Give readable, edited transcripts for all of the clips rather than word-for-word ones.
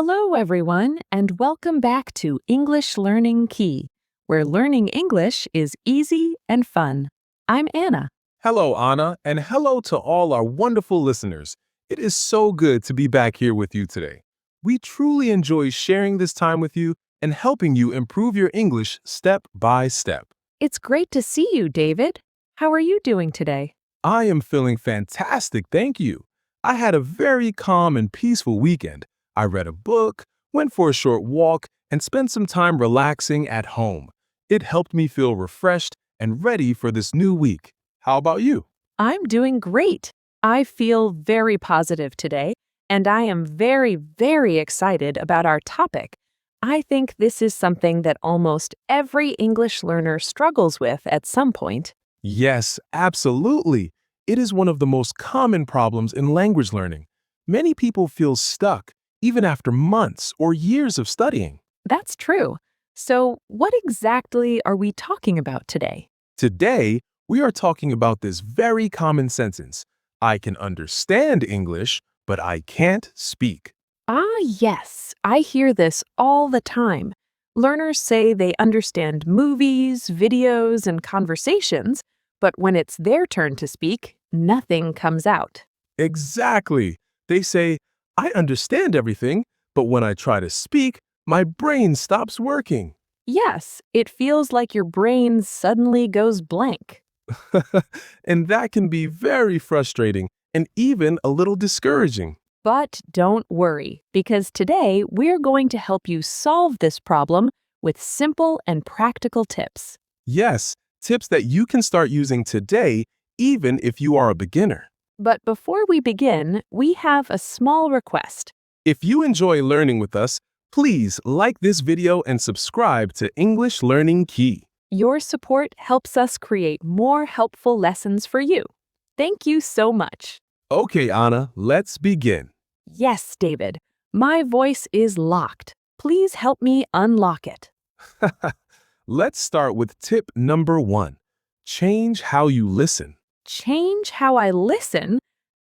Hello, everyone, and welcome back to English Learning Key, where learning English is easy and fun. I'm Anna. Hello, Anna, and hello to all our wonderful listeners. It is so good to be back here with you today. We truly enjoy sharing this time with you and helping you improve your English step by step. It's great to see you, David. How are you doing today? I am feeling fantastic, thank you. I had a very calm and peaceful weekend. I read a book, went for a short walk, and spent some time relaxing at home. It helped me feel refreshed and ready for this new week. How about you? I'm doing great. I feel very positive today, and I am very excited about our topic. I think this is something that almost every English learner struggles with at some point. Yes, absolutely. It is one of the most common problems in language learning. Many people feel stuck, even after months or years of studying. That's true. So, what exactly are we talking about today? Today, we are talking about this very common sentence. I can understand English, but I can't speak. Ah, yes, I hear this all the time. Learners say they understand movies, videos, and conversations, but when it's their turn to speak, nothing comes out. Exactly. They say, I understand everything, but when I try to speak, my brain stops working. Yes, it feels like your brain suddenly goes blank. And that can be very frustrating and even a little discouraging. But don't worry, because today we're going to help you solve this problem with simple and practical tips. Yes, tips that you can start using today, even if you are a beginner. But before we begin, we have a small request. If you enjoy learning with us, please like this video and subscribe to English Learning Key. Your support helps us create more helpful lessons for you. Thank you so much. Okay, Anna, let's begin. Yes, David, my voice is locked. Please help me unlock it. Let's start with tip number 1. Change how you listen. Change how I listen?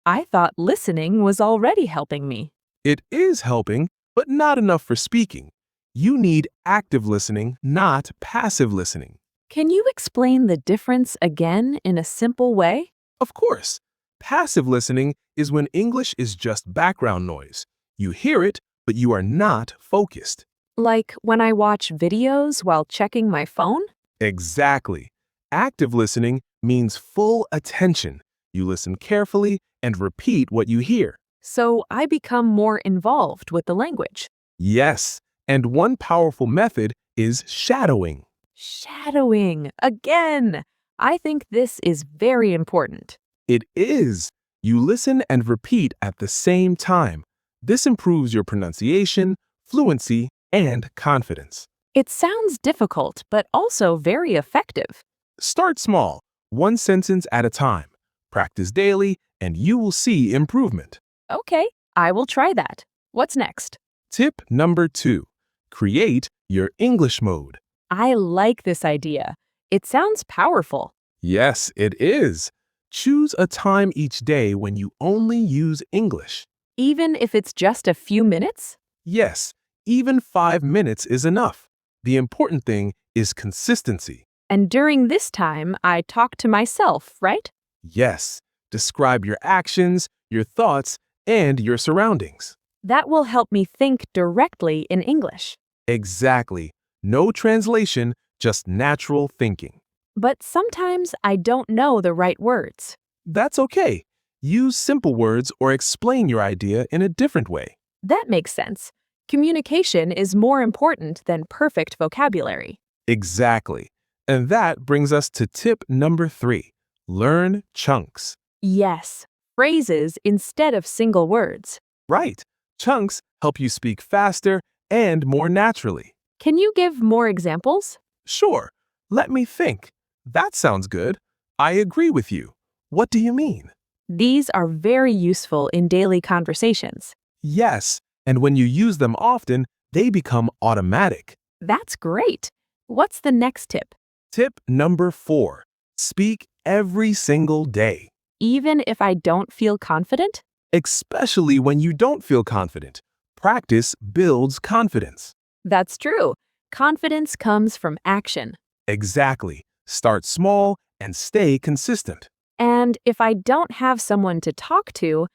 I thought listening was already helping me. It is helping, but not enough for speaking. You need active listening, not passive listening. Can you explain the difference again in a simple way? Of course, passive listening is when English is just background noise. You hear it, but you are not focused. Like when I watch videos while checking my phone? Exactly. Active listening means full attention. You listen carefully and repeat what you hear. So I become more involved with the language. Yes, and one powerful method is shadowing. Shadowing, again! I think this is very important. It is. You listen and repeat at the same time. This improves your pronunciation, fluency, and confidence. It sounds difficult, but also very effective. Start small, one sentence at a time. Practice daily, and you will see improvement. Okay, I will try that. What's next? Tip number 2. Create your English mode. I like this idea. It sounds powerful. Yes, it is. Choose a time each day when you only use English. Even if it's just a few minutes? Yes, even 5 minutes is enough. The important thing is consistency. And during this time, I talk to myself, right? Yes, describe your actions, your thoughts, and your surroundings. That will help me think directly in English. Exactly. No translation, just natural thinking. But sometimes I don't know the right words. That's okay. Use simple words or explain your idea in a different way. That makes sense. Communication is more important than perfect vocabulary. Exactly. And that brings us to tip number 3. Learn chunks. Yes, phrases instead of single words. Right. Chunks help you speak faster and more naturally. Can you give more examples? Sure. Let me think. That sounds good. I agree with you. What do you mean? These are very useful in daily conversations. Yes, and when you use them often, they become automatic. That's great. What's the next tip? Tip number 4. Speak every single day. Even if I don't feel confident? Especially when you don't feel confident. Practice builds confidence. That's true. Confidence comes from action. Exactly. Start small and stay consistent. And if I don't have someone to talk to,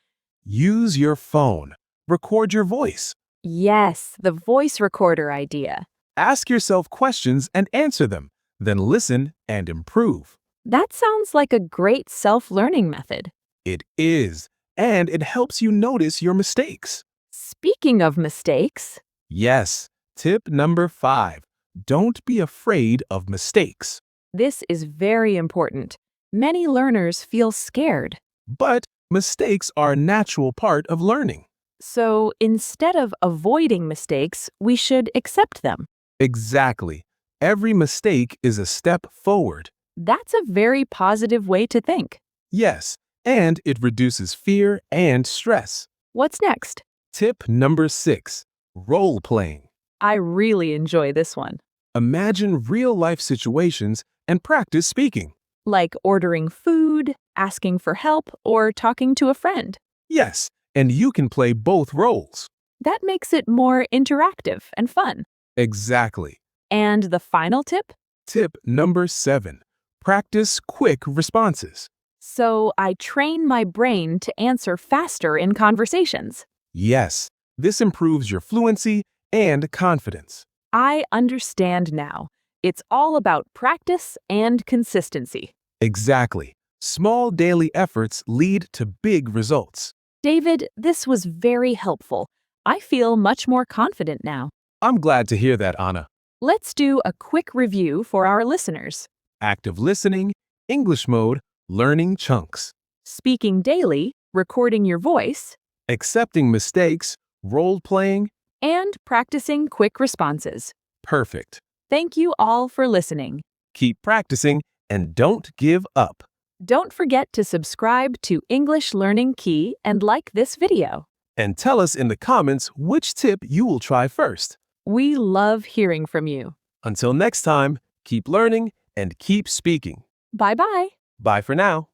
Use your phone. Record your voice. yes, the voice recorder idea. Ask yourself questions and answer them. Then listen and improve. That sounds like a great self-learning method. It is, and it helps you notice your mistakes. Speaking of mistakes, Yes. Tip number 5. Don't be afraid of mistakes. this is very important. Many learners feel scared. But mistakes are a natural part of learning. So instead of avoiding mistakes, we should accept them. Exactly. Every mistake is a step forward. That's a very positive way to think. Yes, and it reduces fear and stress. What's next? Tip number 6. Role playing. I really enjoy this one. Imagine real-life situations and practice speaking. Like ordering food, asking for help, or talking to a friend. Yes, and you can play both roles. That makes it more interactive and fun. Exactly. And the final tip? Tip number 7. Practice quick responses. So I train my brain to answer faster in conversations. Yes, this improves your fluency and confidence. I understand now. It's all about practice and consistency. Exactly. Small daily efforts lead to big results. David, this was very helpful. I feel much more confident now. I'm glad to hear that, Anna. Let's do a quick review for our listeners. Active listening, English mode, learning chunks. Speaking daily, recording your voice, Accepting mistakes, role playing, and practicing quick responses. perfect. Thank you all for listening. Keep practicing and don't give up. Don't forget to subscribe to English Learning Key and like this video. And tell us in the comments which tip you will try first. We love hearing from you. Until next time, keep learning and keep speaking. Bye-bye. Bye for now.